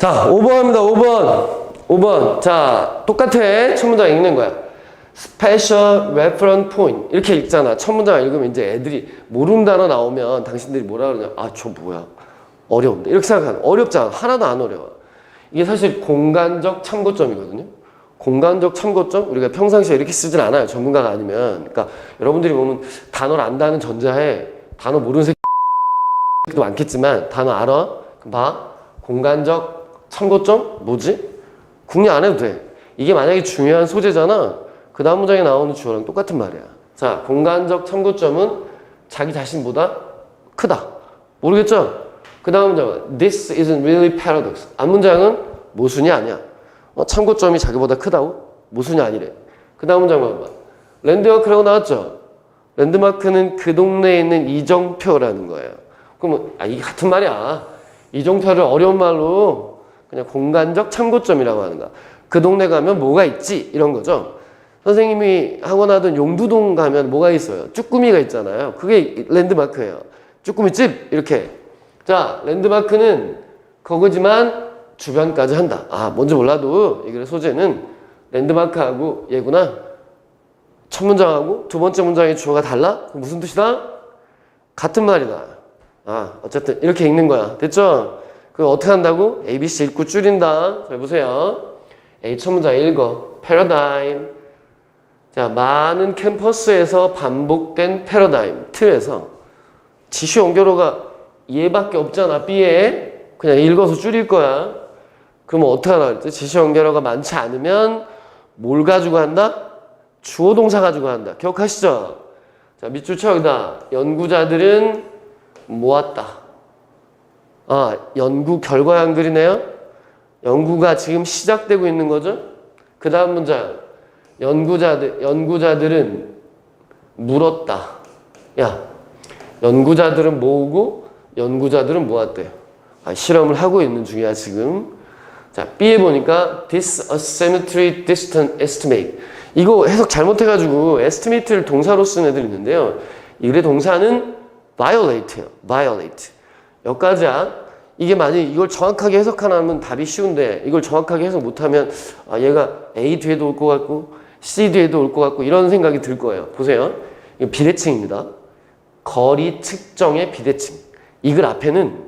자, 5번입니다. 5번. 자, 똑같아. 첫 문장 읽는 거야. Special Reference Point. 이렇게 읽잖아. 첫 문장 읽으면 이제 애들이 모르는 단어 나오면 당신들이 뭐라 그러냐. 아, 저 뭐야. 어려운데. 이렇게 생각하는. 어렵잖아. 하나도 안 어려워. 이게 사실 공간적 참고점이거든요. 공간적 참고점? 우리가 평상시에 이렇게 쓰진 않아요. 전문가가 아니면. 그러니까 여러분들이 보면 단어를 안다는 전자에 단어 모르는 새끼도 많겠지만 단어 알아? 그럼 봐. 공간적 참고점? 뭐지? 궁리 안 해도 돼. 이게 만약에 중요한 소재잖아. 그 다음 문장에 나오는 주어랑 똑같은 말이야. 자, 공간적 참고점은 자기 자신보다 크다. 모르겠죠? 그 다음 문장은 This isn't really paradox. 앞 문장은 모순이 아니야. 참고점이 자기보다 크다고? 모순이 아니래. 그 다음 문장 봐봐. 랜드마크라고 나왔죠? 랜드마크는 그 동네에 있는 이정표라는 거예요. 그러면 이게 같은 말이야. 이정표를 어려운 말로 그냥 공간적 참고점이라고 하는 거야. 그 동네 가면 뭐가 있지? 이런 거죠. 선생님이 학원하던 용두동 가면 뭐가 있어요? 쭈꾸미가 있잖아요. 그게 랜드마크예요. 쭈꾸미집 이렇게. 자, 랜드마크는 거기지만 주변까지 한다. 아, 뭔지 몰라도 이 글의 소재는 랜드마크하고 얘구나. 첫 문장하고 두 번째 문장의 주어가 달라? 그럼 무슨 뜻이다? 같은 말이다. 아, 어쨌든 이렇게 읽는 거야. 됐죠? 그럼 어떻게 한다고? ABC 읽고 줄인다. 잘 보세요. A 첫 문장 읽어. 패러다임. 자, 많은 캠퍼스에서 반복된 패러다임. 틀에서 지시 연결어가 얘밖에 없잖아. B에. 그냥 읽어서 줄일 거야. 그러면 어떻게 하라 그랬지? 지시 연결어가 많지 않으면 뭘 가지고 한다? 주어 동사 가지고 한다. 기억하시죠? 자, 밑줄 쳐 여기다. 연구자들은 모았다. 아, 연구 결과한 글이네요. 연구가 지금 시작되고 있는 거죠. 그 다음 문장. 연구자들은 물었다. 야, 연구자들은 모으고 연구자들은 모았대요. 아, 실험을 하고 있는 중이야 지금. 자, B에 보니까 this asymmetry distance estimate. 이거 해석 잘못해가지고 estimate를 동사로 쓴 애들이 있는데요. 이 글의 동사는 violate예요. violate. 여기까지야. 이게 만약에 이걸 정확하게 해석하면 답이 쉬운데 이걸 정확하게 해석 못하면 아, 얘가 A 뒤에도 올 것 같고 C 뒤에도 올 것 같고 이런 생각이 들 거예요. 보세요. 이거 비대칭입니다. 거리 측정의 비대칭. 이 글 앞에는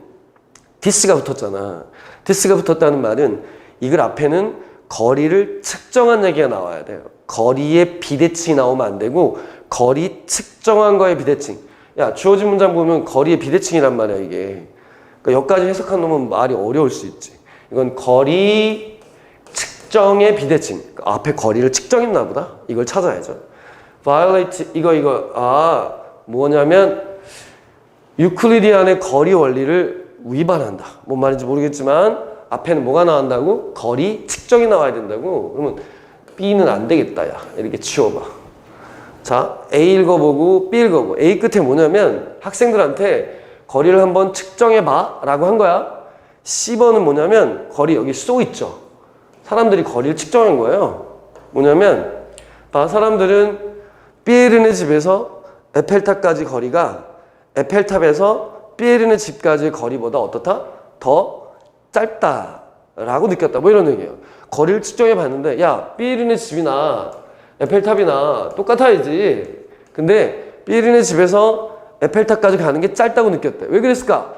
this가 붙었잖아. this가 붙었다는 말은 이 글 앞에는 거리를 측정한 얘기가 나와야 돼요. 거리의 비대칭이 나오면 안 되고 거리 측정한 거의 비대칭. 야, 주어진 문장 보면 거리의 비대칭이란 말이야 이게. 그러니까 여기까지 해석한 놈은 말이 어려울 수 있지. 이건 거리 측정의 비대칭. 앞에 거리를 측정했나 보다. 이걸 찾아야죠. violate 뭐냐면 유클리디안의 거리 원리를 위반한다. 뭔 말인지 모르겠지만 앞에는 뭐가 나온다고? 거리 측정이 나와야 된다고? 그러면 B는 안 되겠다. 야, 이렇게 치워봐. 자, A 읽어보고 B 읽어보고. A 끝에 뭐냐면 학생들한테 거리를 한번 측정해봐 라고 한 거야. C번은 뭐냐면 거리 여기 쏘 있죠. 사람들이 거리를 측정한 거예요. 뭐냐면 사람들은 삐에르네 집에서 에펠탑까지 거리가 에펠탑에서 삐에르네 집까지의 거리보다 어떻다? 더 짧다라고 느꼈다. 뭐 이런 얘기예요. 거리를 측정해 봤는데 야, 삐에르네 집이나 에펠탑이나 똑같아야지. 근데 삐에르네 집에서 에펠탑까지 가는 게 짧다고 느꼈대. 왜 그랬을까?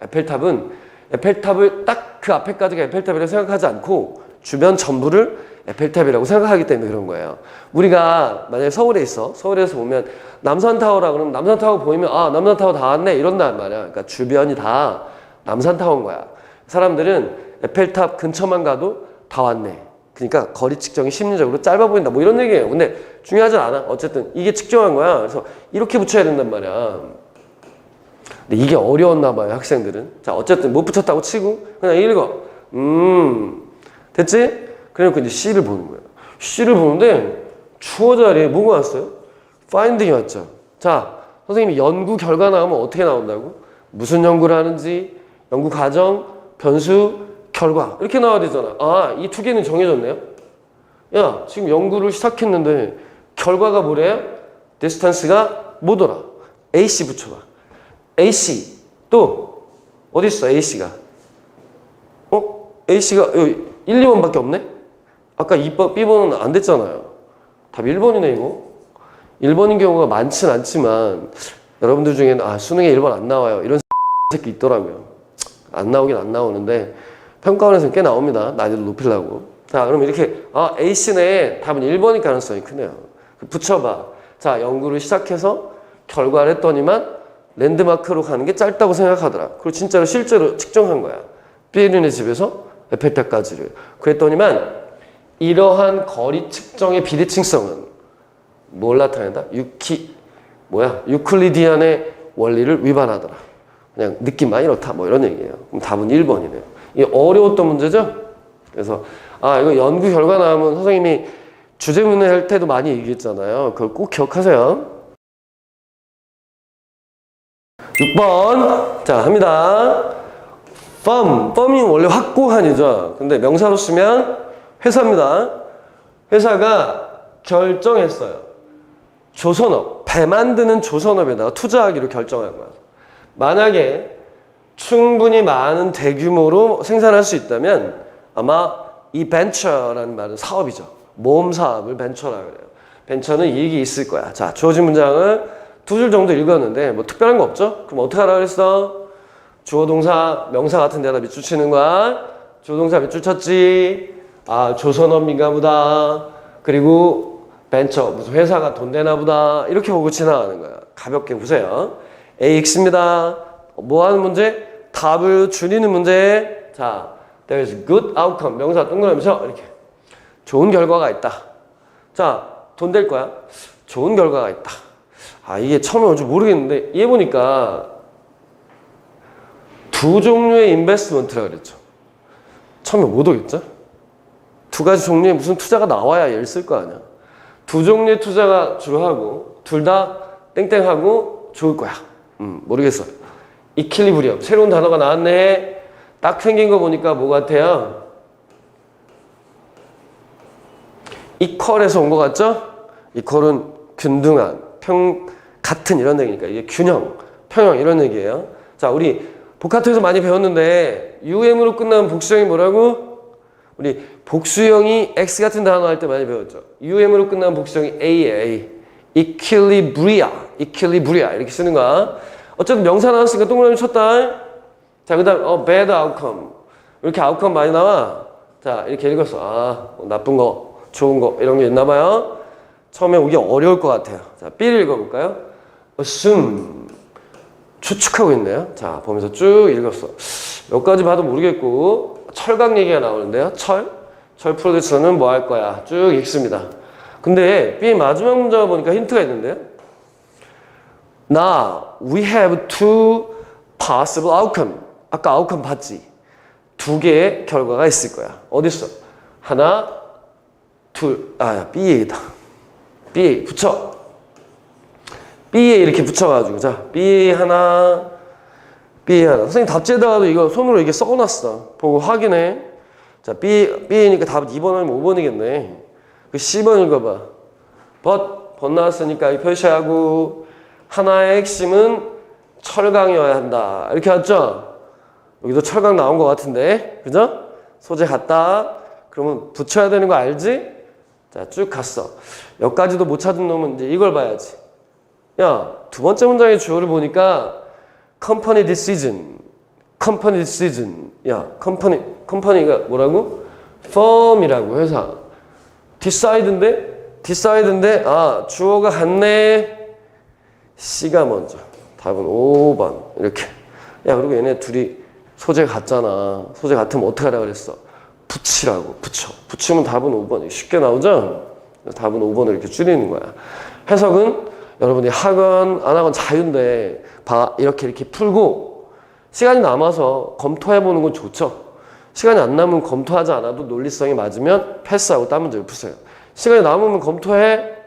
에펠탑을 딱 그 앞에까지가 에펠탑이라고 생각하지 않고 주변 전부를 에펠탑이라고 생각하기 때문에 그런 거예요. 우리가 만약에 서울에 있어. 서울에서 보면 남산타워라 그러면 남산타워 보이면 아, 남산타워 다 왔네 이런단 말이야. 그러니까 주변이 다 남산타워인 거야. 사람들은 에펠탑 근처만 가도 다 왔네. 그러니까 거리 측정이 심리적으로 짧아 보인다. 뭐 이런 얘기예요. 근데 중요하지 않아. 어쨌든 이게 측정한 거야. 그래서 이렇게 붙여야 된단 말이야. 근데 이게 어려웠나 봐요. 학생들은. 자, 어쨌든 못 붙였다고 치고 그냥 읽어. 됐지? 그래놓고 이제 C를 보는 거예요. C를 보는데 주어 자리에 뭐가 왔어요? finding이 왔죠. 자, 선생님이 연구 결과 나오면 어떻게 나온다고? 무슨 연구를 하는지, 연구 과정, 변수, 결과 이렇게 나와야 되잖아. 아, 이 두 개는 정해졌네요. 야, 지금 연구를 시작했는데 결과가 뭐래요? 디스턴스가 뭐더라? AC 붙여봐. AC 또 어디 있어? AC가 A씨가 1, 2번밖에 없네? 아까 2번, B번은 안 됐잖아요. 답 1번이네 이거. 1번인 경우가 많진 않지만 여러분들 중에는 수능에 1번 안 나와요 이런 새끼 있더라고요. 안 나오긴 안 나오는데 평가원에서는 꽤 나옵니다. 난이도 높이려고. 자, 그럼 이렇게 A씨네. 답은 1번일 가능성이 크네요. 붙여봐. 자, 연구를 시작해서 결과를 했더니만 랜드마크로 가는 게 짧다고 생각하더라. 그리고 진짜로 실제로 측정한 거야. 삐에른의 집에서 에펠탑까지를. 그랬더니만 이러한 거리 측정의 비대칭성은 뭘 나타낸다? 유클리디안의 원리를 위반하더라. 그냥 느낌만 이렇다. 뭐 이런 얘기예요. 그럼 답은 1번이네요. 이게 어려웠던 문제죠? 그래서 이거 연구 결과 나오면 선생님이 주제문에 할 때도 많이 얘기했잖아요. 그걸 꼭 기억하세요. 6번. 자, 합니다. firm이 원래 확고한이죠. 근데 명사로 쓰면 회사입니다. 회사가 결정했어요. 조선업, 배 만드는 조선업에다가 투자하기로 결정한 거야. 만약에 충분히 많은 대규모로 생산할 수 있다면 아마 이 벤처라는 말은 사업이죠. 모험 사업을 벤처라고 그래요. 벤처는 이익이 있을 거야. 자, 주어진 문장을 2줄 정도 읽었는데 뭐 특별한 거 없죠? 그럼 어떻게 하라 그랬어? 주어 동사, 명사 같은 데다 밑줄 치는 거야. 주어 동사 밑줄 쳤지. 조선업인가 보다. 그리고 벤처, 무슨 회사가 돈 되나 보다. 이렇게 보고 지나가는 거야. 가볍게 보세요. AX입니다. 뭐 하는 문제? 답을 줄이는 문제. 자, there's a good outcome. 명사 동그라미죠? 이렇게. 좋은 결과가 있다. 자, 돈 될 거야. 좋은 결과가 있다. 이게 처음에 뭔지 모르겠는데, 얘 보니까 두 종류의 인베스트먼트라 그랬죠. 처음에 못 오겠죠? 두 가지 종류의 무슨 투자가 나와야 얘를 쓸 거 아니야. 두 종류의 투자가 주로 하고, 둘 다 땡땡하고 좋을 거야. 모르겠어요. 이퀄리브리엄. 새로운 단어가 나왔네. 딱 생긴 거 보니까 뭐 같아요? 이퀄에서 온 거 같죠? 이퀄은 균등한, 같은 이런 얘기니까 이게 균형, 평형 이런 얘기예요. 자, 우리 복합에서 많이 배웠는데 UM으로 끝나는 복수형이 뭐라고? 우리 복수형이 X 같은 단어 할 때 많이 배웠죠. UM으로 끝나는 복수형이 AA, equilibria 이렇게 쓰는 거야. 어쨌든 명사 나왔으니까 동그라미 쳤다. 자, 그 다음 bad outcome. 이렇게 outcome 많이 나와. 자, 이렇게 읽었어. 나쁜 거, 좋은 거 이런 게 있나 봐요. 처음에 오기 어려울 것 같아요. 자, B를 읽어볼까요? assume. 추측하고 있네요. 자, 보면서 쭉 읽었어. 몇 가지 봐도 모르겠고, 철강 얘기가 나오는데요. 철 프로듀서는 뭐 할 거야? 쭉 읽습니다. 근데 B 마지막 문장을 보니까 힌트가 있는데요. Now, we have two possible outcome. 아까 outcome 봤지? 두 개의 결과가 있을 거야. 어딨어? 하나, 둘, B 얘기다. B 붙여. B에 이렇게 붙여가지고. 자, B 하나, B 하나. 선생님 답지에다가도 이거 손으로 이렇게 써놨어. 보고 확인해. 자, B니까 답은 2번 아니면 5번이겠네. 그 C번 읽어봐. but 나왔으니까 이 표시하고, 하나의 핵심은 철강이어야 한다. 이렇게 왔죠? 여기도 철강 나온 것 같은데. 그죠? 소재 같다. 그러면 붙여야 되는 거 알지? 자, 쭉 갔어. 여기까지도 못 찾은 놈은 이제 이걸 봐야지. 야, 두 번째 문장의 주어를 보니까 company decision. 야, company가 뭐라고? firm이라고, 회사. decide인데 주어가 같네. C가 먼저. 답은 5번. 이렇게. 야, 그리고 얘네 둘이 소재 같잖아. 소재 같으면 어떻게 하라 그랬어? 붙이라고. 붙이면 답은 5번. 쉽게 나오죠? 답은 5번을 이렇게 줄이는 거야. 해석은 여러분이 하건 안 하건 자유인데 이렇게 풀고 시간이 남아서 검토해보는 건 좋죠. 시간이 안 남으면 검토하지 않아도 논리성이 맞으면 패스하고 딴 문제를 푸세요. 시간이 남으면 검토해.